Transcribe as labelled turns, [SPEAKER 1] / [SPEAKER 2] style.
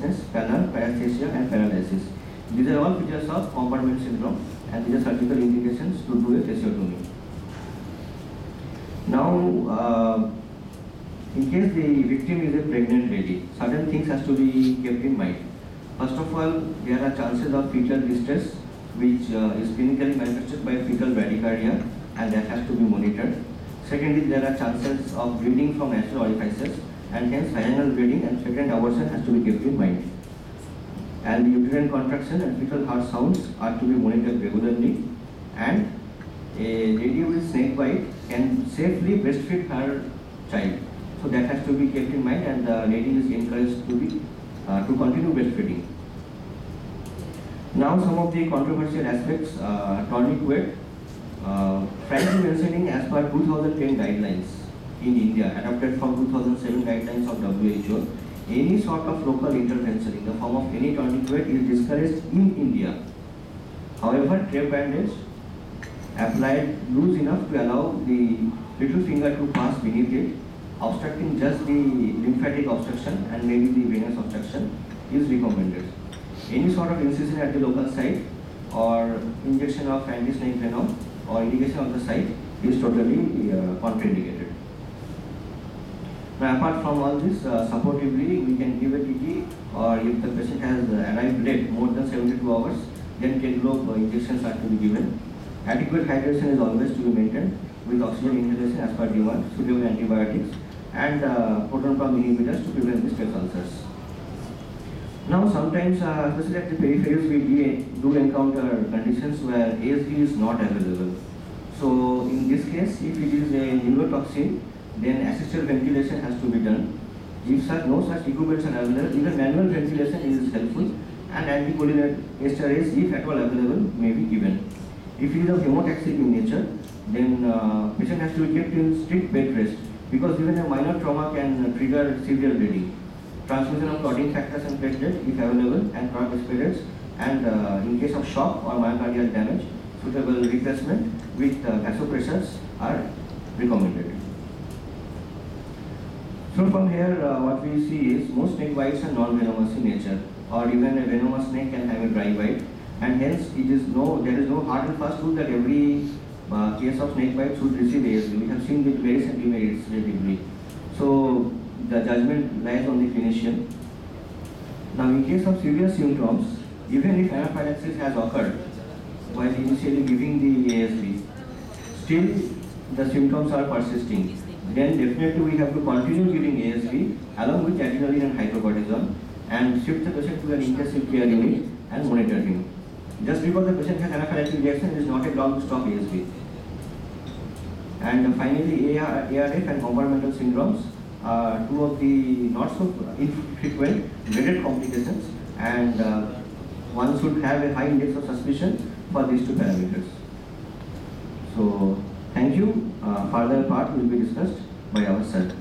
[SPEAKER 1] breathlessness, pallor, paresthesia, and paralysis. These are all features of compartment syndrome, and these are surgical indications to do a fasciotomy. Now, in case the victim is a pregnant lady, certain things has to be kept in mind. First of all, there are chances of fetal distress, which is clinically manifested by fetal bradycardia, and that has to be monitored. Secondly, there are chances of bleeding from natural orifices, and hence vaginal bleeding and threatened abortion has to be kept in mind. And the uterine contraction and fetal heart sounds are to be monitored regularly, and a lady with snake bite can safely breastfeed her child. So that has to be kept in mind, and the lady is encouraged to continue breastfeeding. Now some of the controversial aspects, tourniquet. Frankly mentioning, as per 2010 guidelines in India, adopted from 2007 guidelines of WHO, any sort of local intervention in the form of any tourniquet is discouraged in India. However, crepe bandage applied loose enough to allow the little finger to pass beneath it, obstructing just the lymphatic obstruction and maybe the venous obstruction, is recommended. Any sort of incision at the local site or injection of anti-snake venom or irrigation of the site is totally contraindicated. Now, apart from all this, supportively we can give a TT, or if the patient has arrived late, more than 72 hours, then 10 globe injections are to be given. Adequate hydration is always to be maintained with oxygen inhalation as per demand, suitable antibiotics, and proton pump inhibitors to prevent the stress ulcers. Now, sometimes, especially at the peripheries, we do encounter conditions where ASV is not available. So, in this case, if it is a neurotoxin, then assisted ventilation has to be done. If no such equipments are available, even manual ventilation is helpful, and anticholinesterase, if at all available, may be given. If it is of hemotoxic in nature, then patient has to be kept in strict bed rest, because even a minor trauma can trigger severe bleeding. Transfusion of clotting factors and platelets, if available, and corticosteroids, and in case of shock or myocardial damage, suitable replacement with vasopressors are recommended. So from here, what we see is most snake bites are non-venomous in nature, or even a venomous snake can have a dry bite, and hence there is no hard and fast rule that every case of snake bite should receive ASV. We have seen with various antivirals relatively. So the judgment lies on the clinician. Now, in case of serious symptoms, even if anaphylaxis has occurred while initially giving the ASV, still the symptoms are persisting, then definitely we have to continue giving ASV along with adrenaline and hydrocortisone, and shift the patient to an intensive care unit and monitor him. Just because the patient has anaphylactic reaction, it is not a long stop ASV. And finally, ARF and compartmental syndromes are two of the not so infrequent graded complications, and one should have a high index of suspicion for these two parameters. So, thank you. Further part will be discussed by our sir.